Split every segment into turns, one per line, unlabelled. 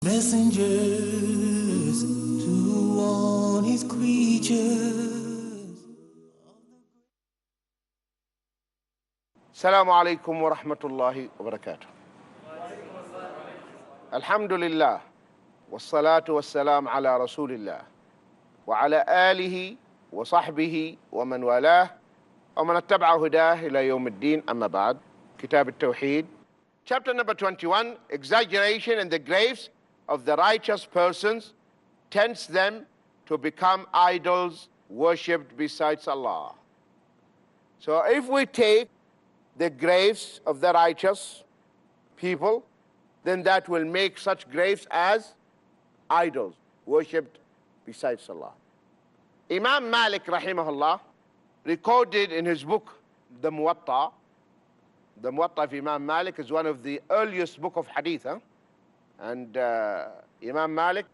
Messengers to all his creatures.
Assalamu alaikum wa rahmatullahi wa barakatuh. Alhamdulillah, wassalatu wassalam ala rasulillah, wa ala alihi wa sahbihi wa man walah, wa man attaba'a hudah ila yawm ad-din, amma ba'd. Kitab Tawheed, chapter number 21, exaggeration in the graves of the righteous persons tempts them to become idols worshipped besides Allah. So if we take the graves of the righteous people, then that will make such graves as idols worshipped besides Allah. Imam Malik rahimahullah recorded in his book the Muwatta. The Muwatta of Imam Malik is one of the earliest book of Hadeeth. And Imam Malik,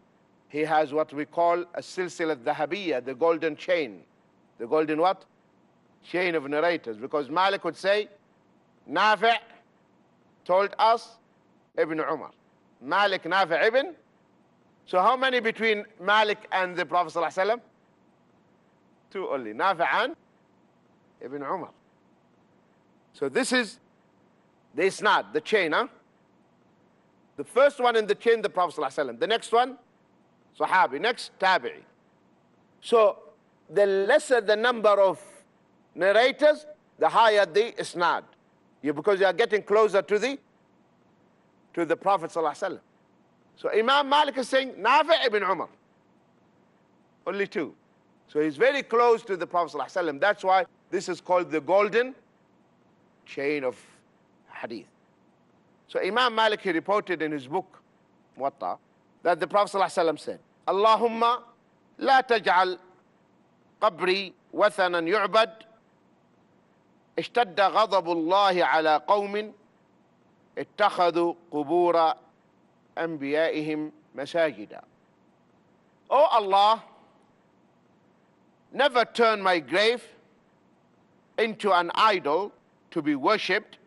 he has what we call a silsila dhahabiyya, the golden chain. The golden what? Chain of narrators. Because Malik would say, Nafi' told us Ibn Umar. Malik, Nafi' Ibn. So how many between Malik and the Prophet ﷺ? Two only. Nafi' and Ibn Umar. So this is the isnad, the chain, huh? The first one in the chain, the Prophet ﷺ. The next one, Sahabi. Next, Tabi'i. So the lesser the number of narrators, the higher the isnad. Because you are getting closer to the Prophet ﷺ. So Imam Malik is saying, Nafi' ibn Umar. Only two. So he's very close to the Prophet ﷺ. That's why this is called the golden chain of Hadith. So Imam Malik, he reported in his book, Muwatta, that the Prophet ﷺ said, Allahumma la taj'al qabri wathanan yu'bad, اشتد غضب الله على قوم اتخذوا قبور أنبيائهم مساجدا. O Allah, never turn my grave into an idol to be worshipped.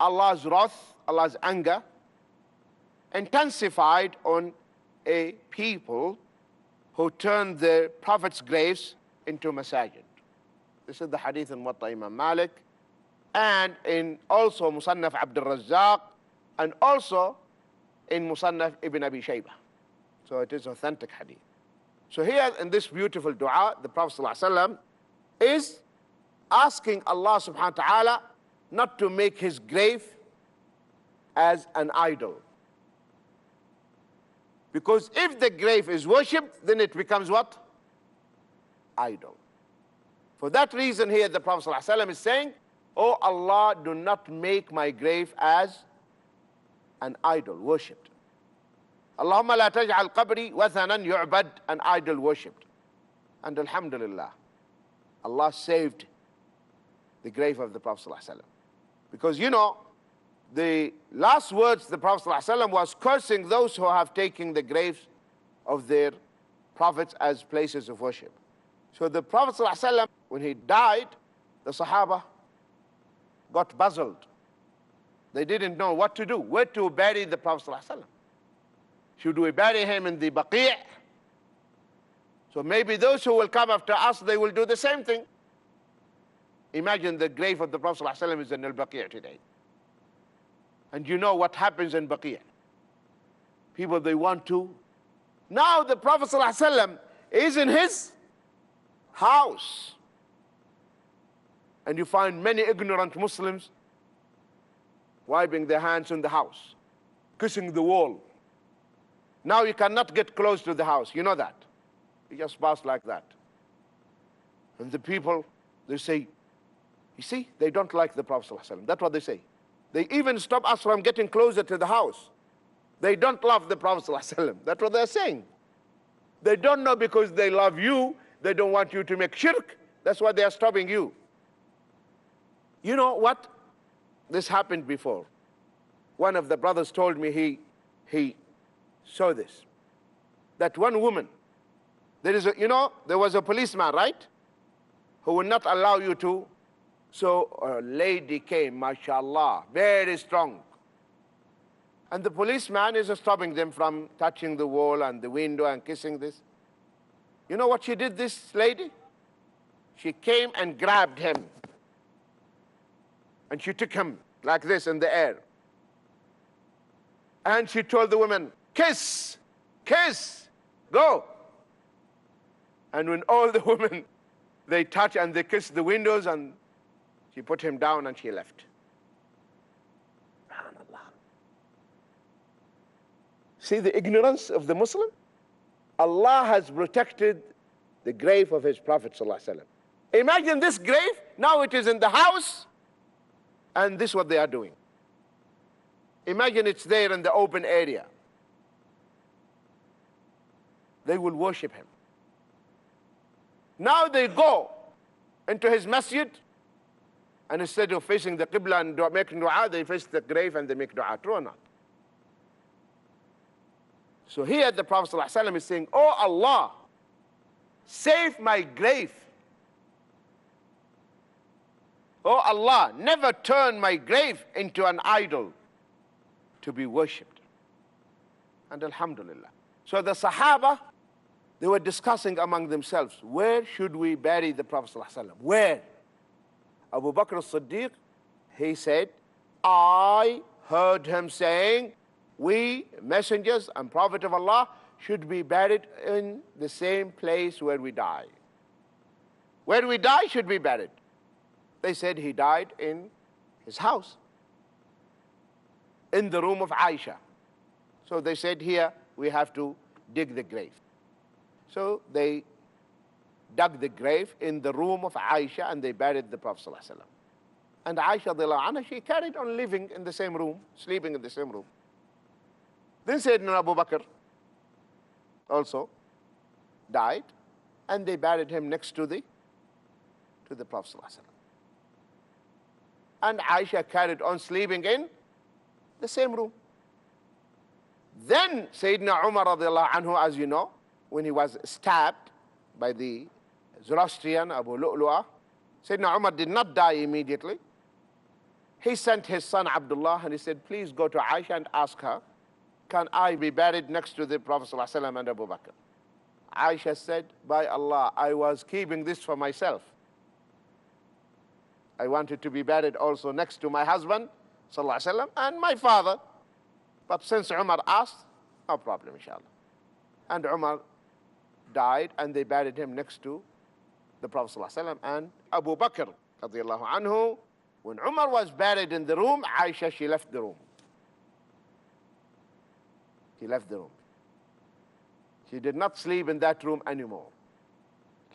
Allah's wrath, Allah's anger, intensified on a people who turned the Prophet's graves into masajid. This is the hadith in Muwatta Imam Malik, and in also Musannaf Abdul Razzaq, and also in Musannaf Ibn Abi Shaybah. So it is authentic hadith. So here in this beautiful dua, the Prophet ﷺ is asking Allah subhanahu wa ta'ala not to make his grave as an idol. Because if the grave is worshipped, then it becomes what? Idol. For that reason here the Prophet ﷺ is saying, Oh Allah, do not make my grave as an idol worshipped. Allahumma la taj'al qabri wathanan yu'bad, an idol worshipped. And alhamdulillah, Allah saved the grave of the Prophet ﷺ. Because you know, the last words the Prophet ﷺ was cursing those who have taken the graves of their prophets as places of worship. So the Prophet ﷺ, when he died, the Sahaba got puzzled. They didn't know what to do, where to bury the Prophet ﷺ. Should we bury him in the Baqi'? So maybe those who will come after us, they will do the same thing. Imagine the grave of the Prophet ﷺ is in Al-Baqi' today. And you know what happens in Baqi'. People, they want to. Now the Prophet ﷺ is in his house. And you find many ignorant Muslims wiping their hands in the house, kissing the wall. Now you cannot get close to the house. You know that. You just pass like that. And the people, they say, you see, they don't like the Prophet ﷺ. That's what they say. They even stop us from getting closer to the house. They don't love the Prophet ﷺ. That's what they're saying. They don't know because they love you, they don't want you to make shirk. That's why they are stopping you. You know what? This happened before. One of the brothers told me he saw this. That one woman, there was a policeman, right? Who would not allow you to. So a lady came, mashallah, very strong. And the policeman is stopping them from touching the wall and the window and kissing this. You know what she did, this lady? She came and grabbed him. And she took him like this in the air. And she told the woman, kiss, kiss, go. And when all the women, they touch and they kiss the windows, and she put him down and she left. SubhanAllah. See the ignorance of the Muslim? Allah has protected the grave of his Prophet ﷺ. Imagine this grave, now it is in the house, and this is what they are doing. Imagine it's there in the open area. They will worship him. Now they go into his masjid, and instead of facing the Qibla and making dua, they face the grave and they make dua. True or not? So here the Prophet ﷺ is saying, oh Allah, save my grave. Oh Allah, never turn my grave into an idol to be worshipped. And alhamdulillah. So the Sahaba, they were discussing among themselves, where should we bury the Prophet ﷺ? Where? Abu Bakr as-Siddiq, he said, I heard him saying, we messengers and Prophet of Allah should be buried in the same place where we die. Where we die should be buried. They said he died in his house, in the room of Aisha. So they said, here we have to dig the grave. So they dug the grave in the room of Aisha and they buried the Prophet ﷺ. And Aisha, anha, she carried on living in the same room, sleeping in the same room. Then Sayyidina Abu Bakr also died, and they buried him next to the Prophet ﷺ. And Aisha carried on sleeping in the same room. Then Sayyidina Umar radiallahu anhu, as you know, when he was stabbed by the Zoroastrian Abu Lu'lu'ah, Sayyidina Umar did not die immediately. He sent his son Abdullah and he said, please go to Aisha and ask her, can I be buried next to the Prophet ﷺ and Abu Bakr? Aisha said, by Allah, I was keeping this for myself. I wanted to be buried also next to my husband ﷺ and my father. But since Umar asked, no problem, inshallah. And Umar died and they buried him next to the Prophet ﷺ and Abu Bakr radiallahu anhu. When Umar was buried in the room, Aisha, she left the room. She left the room. She did not sleep in that room anymore.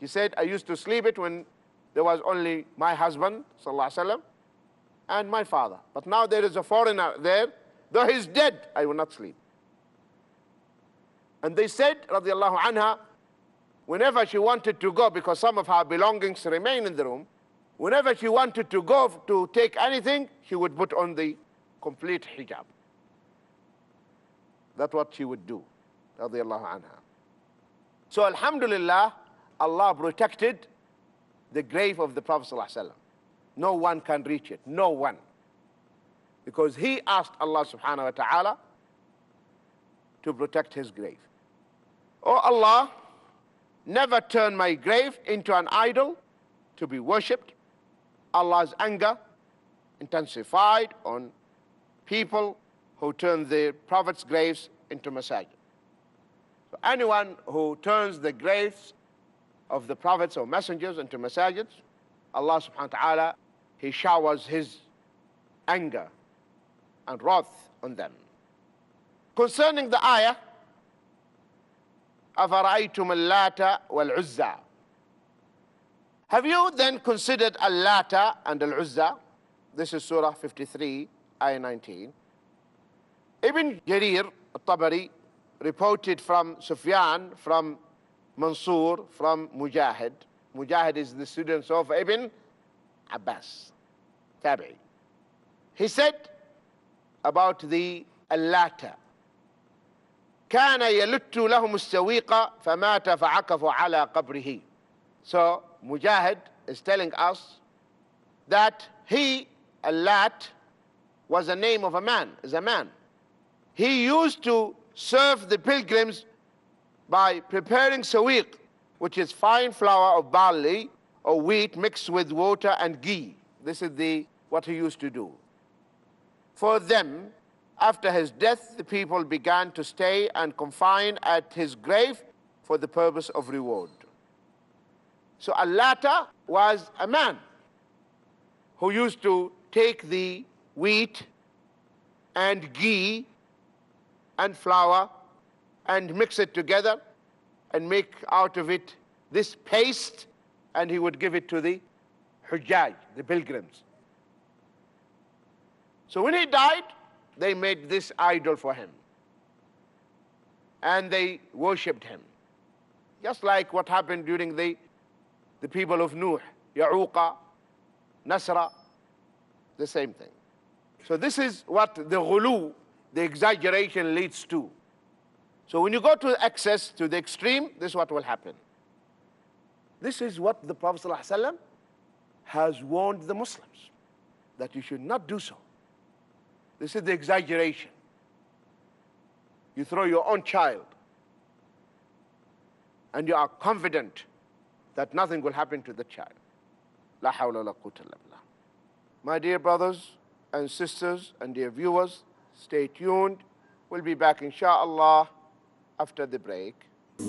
She said, I used to sleep it when there was only my husband, sallallahu alaihi wasallam, and my father. But now there is a foreigner there. Though he's dead, I will not sleep. And they said, radiallahu anha, whenever she wanted to go, because some of her belongings remain in the room, whenever she wanted to go to take anything, she would put on the complete hijab. That's what she would do, radiallahu anha. So alhamdulillah, Allah protected the grave of the Prophet ﷺ. No one can reach it, no one. Because he asked Allah subhanahu wa ta'ala to protect his grave. Oh Allah, never turn my grave into an idol to be worshipped. Allah's anger intensified on people who turn the Prophet's graves into masajid. So anyone who turns the graves of the Prophets or messengers into masajids, Allah subhanahu wa ta'ala, he showers his anger and wrath on them. Concerning the ayah, أَفَرَأَيْتُمُ اللَّاتَ وَالْعُزَّى, have you then considered Al-Lata and Al-Uzza? This is Surah 53, Ayah 19. Ibn Jarir al-Tabari reported from Sufyan, from Mansur, from Mujahid. Mujahid is the student of Ibn Abbas, Tabi'i. He said about the Al-Lata, كان يلت لهم السويق فمات فعكفوا على قبره. So Mujahid is telling us that he, Al-Lat, was a name of a man, is a man. he used to serve the pilgrims by preparing sawiq, which is fine flour of barley or wheat mixed with water and ghee. This is what he used to do. For them, after his death, the people began to stay and confine at his grave for the purpose of reward. So Al-Lata was a man who used to take the wheat and ghee and flour and mix it together and make out of it this paste, and he would give it to the Hujjaj, the pilgrims. So when he died, they made this idol for him and they worshipped him, just like what happened during the people of Nuh, Ya'uqa, Nasra, the same thing. So this is what the ghulu, the exaggeration, leads to. So when you go to excess, to the extreme, this is what will happen. This is what the Prophet ﷺ has warned the Muslims, that you should not do so. This is the exaggeration. You throw your own child and you are confident that nothing will happen to the child. La hawla wa la quwwata illa billah. My dear brothers and sisters and dear viewers, stay tuned. We'll be back inshallah after the break.
Keep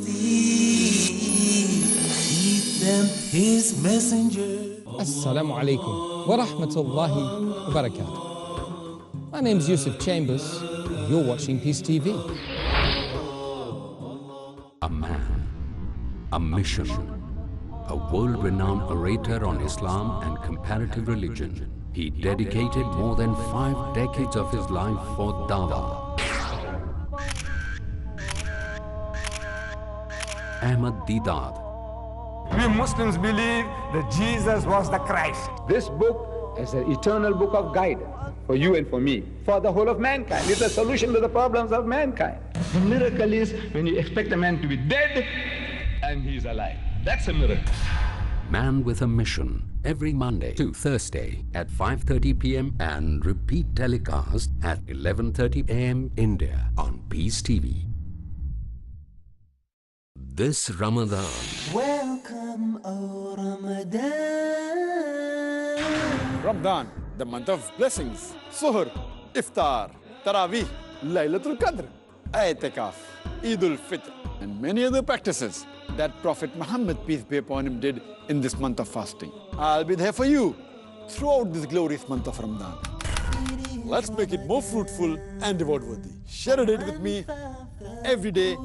them his messenger.
Assalamu alaikum wa rahmatullahi wa barakatuh. My name's Yusuf Chambers. You're watching Peace TV.
A man, a mission, a world-renowned orator on Islam and comparative religion. He dedicated more than 5 decades of his life for dawah. Ahmad Deedat.
We Muslims believe that Jesus was the Christ.
This book is an eternal book of guidance for you and for me, for the whole of mankind. It's a solution to the problems of mankind.
The miracle is when you expect a man to be dead and he's alive. That's a miracle.
Man with a Mission, every Monday to Thursday at 5:30 p.m. and repeat telecast at 11:30 a.m. India on Peace TV. This Ramadan,
Welcome, O Ramadan.
Ramadan, the month of blessings. Suhr, Iftar, Taraweeh, Laylatul Qadr, I'tikaf, Eidul Fitr, and many other practices that Prophet Muhammad, peace be upon him, did in this month of fasting. I'll be there for you throughout this glorious month of Ramadan. Let's make it more fruitful and reward-worthy. Share a date with me every day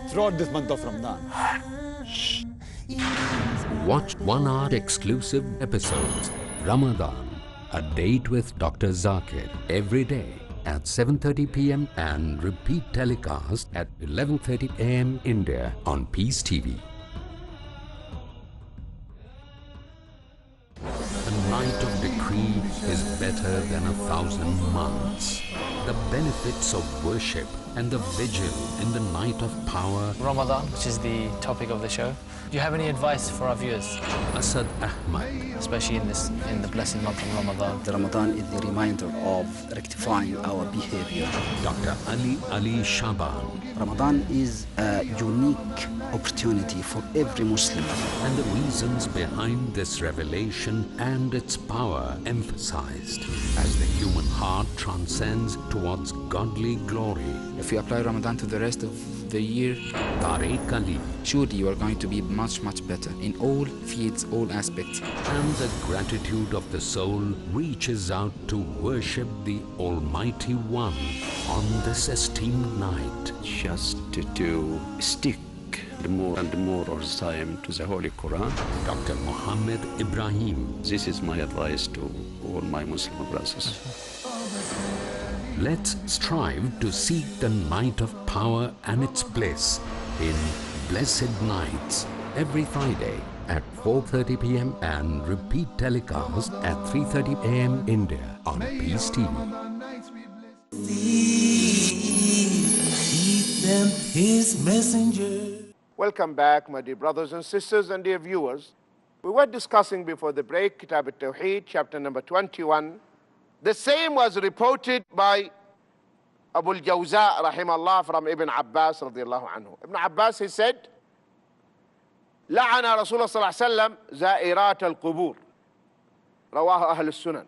throughout this month of Ramadan.
watch 1-hour exclusive episodes. Ramadan, a date with Dr. Zakir, every day at 7:30 p.m. and repeat telecast at 11:30 a.m. India on Peace TV. A night of decree is better than 1,000 months. The benefits of worship and the vigil in the night of power.
Ramadan, which is the topic of the show. Do you have any advice for our viewers?
Asad Ahmad.
Especially in the blessed month of Ramadan.
The Ramadan is the reminder of rectifying our behavior.
Dr. Ali Shaban.
Ramadan is a unique opportunity for every Muslim.
And the reasons behind this revelation and its power emphasized as the human heart transcends towards godly glory.
If you apply Ramadan to the rest of the year,
Tariq Ali.
Surely you are going to be much, much better in all fields, all aspects.
And the gratitude of the soul reaches out to worship the Almighty One on this esteemed night.
Just to stick more and more of time to the Holy Quran.
Dr. Muhammad Ibrahim.
This is my advice to all my Muslim brothers.
Let's strive to seek the night of power and its bliss in Blessed Nights every Friday at 4:30 p.m. and repeat telecast at 3:30 a.m. India on Peace TV.
Keep them his messenger.
Welcome back, my dear brothers and sisters and dear viewers. We were discussing before the break Kitab Tawheed, chapter number 21. The same was reported by Abu al-Jawza rahimahullah from Ibn Abbas radiyallahu anhu. Ibn Abbas, he said, لعن رسول الله صلى الله عليه وسلم زائرات القبور. رواه أهل السنن.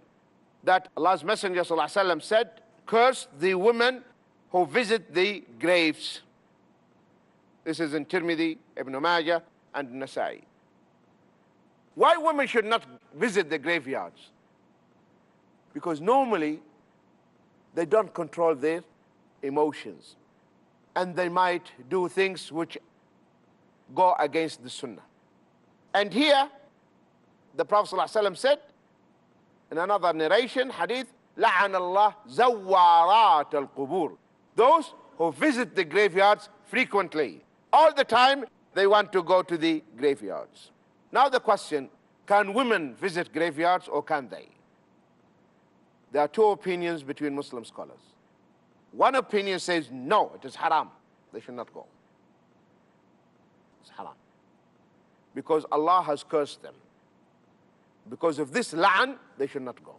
That Allah's Messenger صلى الله عليه وسلم said, curse the women who visit the graves. This is in Tirmidhi, Ibn Majah, and Nasa'i. Why women should not visit the graveyards? Because normally they don't control their emotions, and they might do things which go against the Sunnah. And here, the Prophet ﷺ said, in another narration, Hadith, لَعَنَ اللَّهُ زَوَّارَاتَ الْقُبُورِ. Those who visit the graveyards frequently. All the time, they want to go to the graveyards. Now the question, can women visit graveyards or can they? There are two opinions between Muslim scholars. One opinion says, no, it is haram. They should not go. It's haram. Because Allah has cursed them. Because of this la'an, they should not go.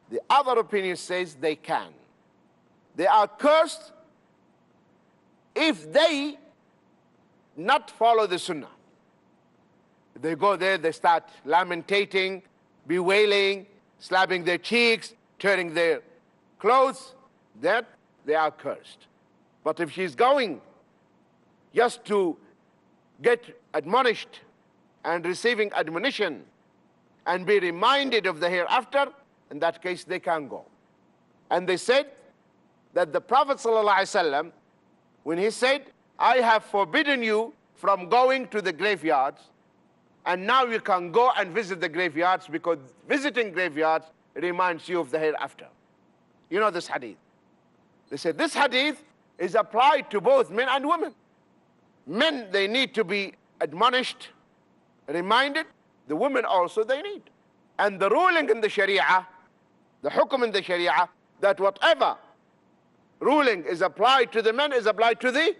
The other opinion says they can. They are cursed if they not follow the Sunnah. If they go there, they start lamentating, bewailing, slapping their cheeks, tearing their clothes, that they are cursed. But if she's going just to get admonished and receiving admonition and be reminded of the hereafter, in that case they can go. And they said that the Prophet ﷺ, when he said, I have forbidden you from going to the graveyards, and now you can go and visit the graveyards, because visiting graveyards reminds you of the hereafter. You know this hadith. They said this hadith is applied to both men and women. Men, they need to be admonished, reminded. The women also, they need. And the ruling in the Sharia, the hukum in the Sharia, that whatever ruling is applied to the men is applied to the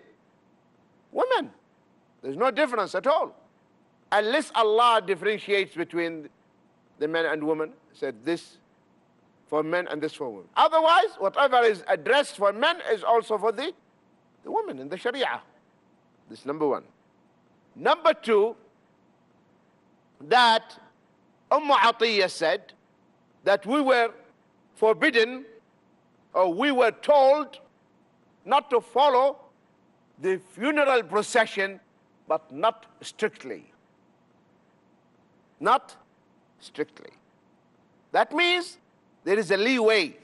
women. There's no difference at all. Unless Allah differentiates between the men and women, said this for men and this for women. Otherwise, whatever is addressed for men is also for the women in the Sharia. This is number one. Number two, that Atiyyah said that we were forbidden, or we were told not to follow the funeral procession, but not strictly. Not strictly. That means there is a leeway.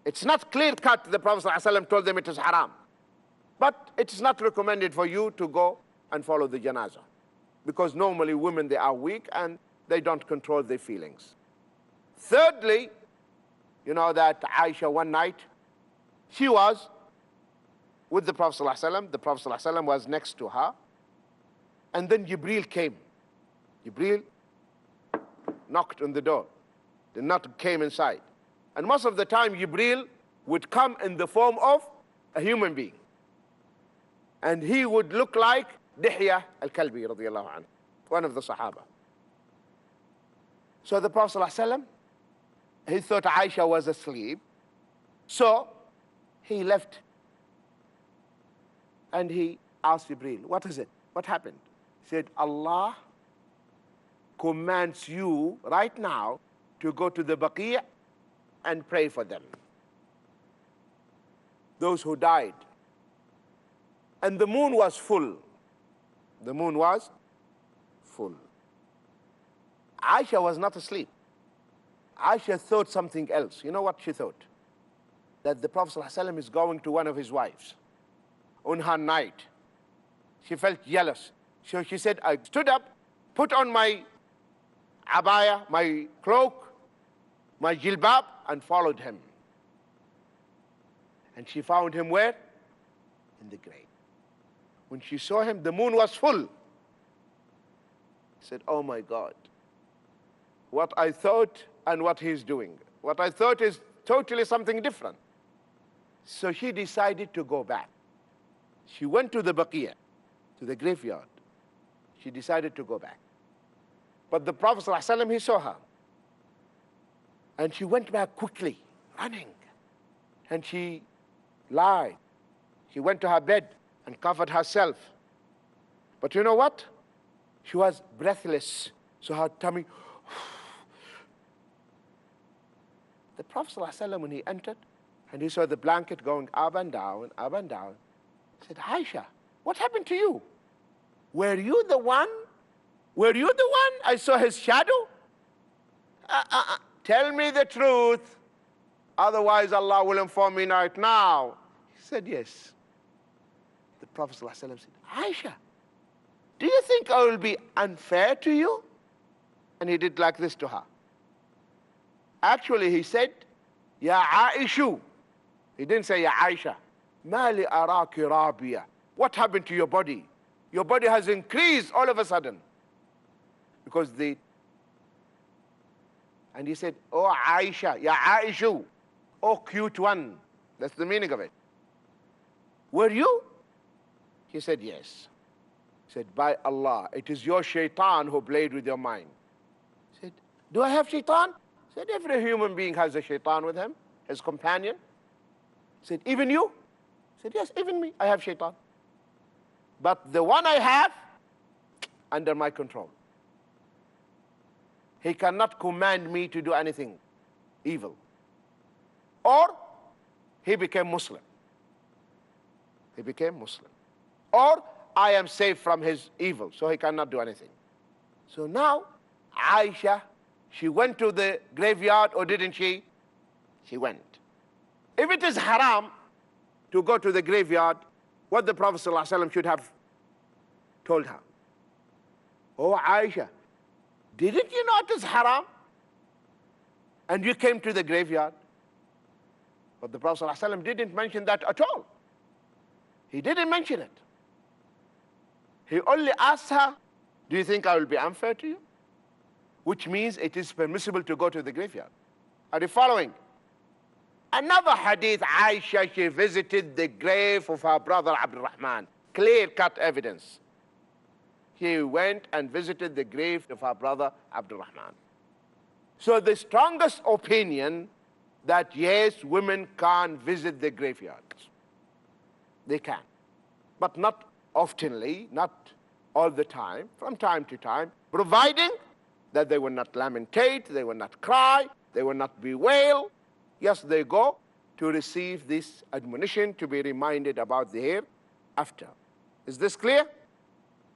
It's not clear-cut. The Prophet ﷺ told them it is haram. But it is not recommended for you to go and follow the janazah. Because normally women, they are weak and they don't control their feelings. Thirdly, you know that Aisha one night, she was with the Prophet ﷺ. The Prophet ﷺ was next to her. And then Jibreel came. Jibreel knocked on the door. Did not came inside. And most of the time, Jibreel would come in the form of a human being. And he would look like Dihya al-Kalbi, radiyallahu anhu, one of the Sahaba. So the Prophet ﷺ, he thought Aisha was asleep. So he left. And he asked Jibreel, what is it? What happened? He said, Allah commands you right now to go to the Baqi' and pray for them, those who died. And the moon was full. The moon was full. Aisha was not asleep. Aisha thought something else. You know what she thought? That the Prophet ﷺ is going to one of his wives on her night. She felt jealous. So she said, I stood up, put on my abaya, my cloak, my jilbab, and followed him. And she found him where? In the grave. When she saw him, the moon was full. She said, oh my God, what I thought and what he's doing. What I thought is totally something different. So she decided to go back. She went to the Baqi', to the graveyard. She decided to go back. But the Prophet ﷺ, he saw her. And she went back quickly, running And she lied. She went to her bed and covered herself. But you know what? She was breathless. So her tummy. The Prophet ﷺ, when he entered and he saw the blanket going up and down, he said, Aisha, what happened to you? Were you the one? Were you the one I saw his shadow? Tell me the truth. Otherwise, Allah will inform me right now. He said, yes. The Prophet ﷺ said, Aisha, do you think I will be unfair to you? And he did like this to her. Actually, he said, Ya Aishu. He didn't say, Ya Aisha. Mali araki rabiya. What happened to your body? Your body has increased all of a sudden. Because and he said, Oh Aisha, Ya Aishu. Oh cute one. That's the meaning of it. Were you? He said, yes. He said, by Allah, it is your shaitan who played with your mind. He said, do I have shaitan? He said, every human being has a shaitan with him, his companion. He said, even you? He said, yes, even me, I have shaitan. But the one I have, under my control. He cannot command me to do anything evil. Or he became Muslim. He became Muslim. Or I am safe from his evil, so he cannot do anything. So now, Aisha, she went to the graveyard, or didn't she? She went. If it is haram to go to the graveyard, what the Prophet ﷺ should have told her. Oh, Aisha, didn't you know it is haram? And you came to the graveyard. But the Prophet ﷺ didn't mention that at all. He didn't mention it. He only asked her, do you think I will be unfair to you? Which means it is permissible to go to the graveyard. Are you following? Another hadith, Aisha, she visited the grave of her brother Abdurrahman. Clear-cut evidence. She went and visited the grave of her brother Abdurrahman. So the strongest opinion that yes, women can visit the graveyards. They can. But not oftenly, not all the time, from time to time, providing that they will not lamentate, they will not cry, they will not bewail. Yes, they go to receive this admonition, to be reminded about the hereafter. Is this clear?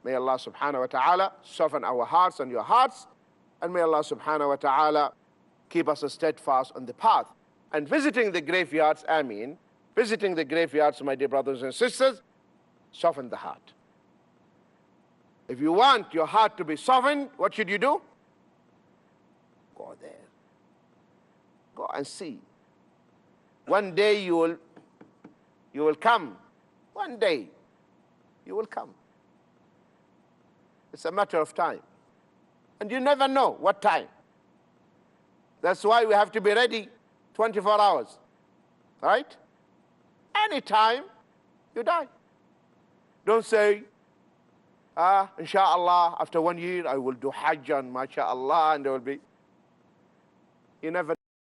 May Allah subhanahu wa ta'ala soften our hearts and your hearts, and may Allah subhanahu wa ta'ala keep us steadfast on the path. And visiting the graveyards, visiting the graveyards, my dear brothers and sisters, soften the heart. If you want your heart to be softened, what should you do? Go there. Go and see. One day you will come. One day you will come. It's a matter of time. And you never know what time. That's why we have to be ready 24 hours. Right? Anytime you die. Don't say, inshallah, after 1 year I will do Hajj and mashallah, and there will be. You never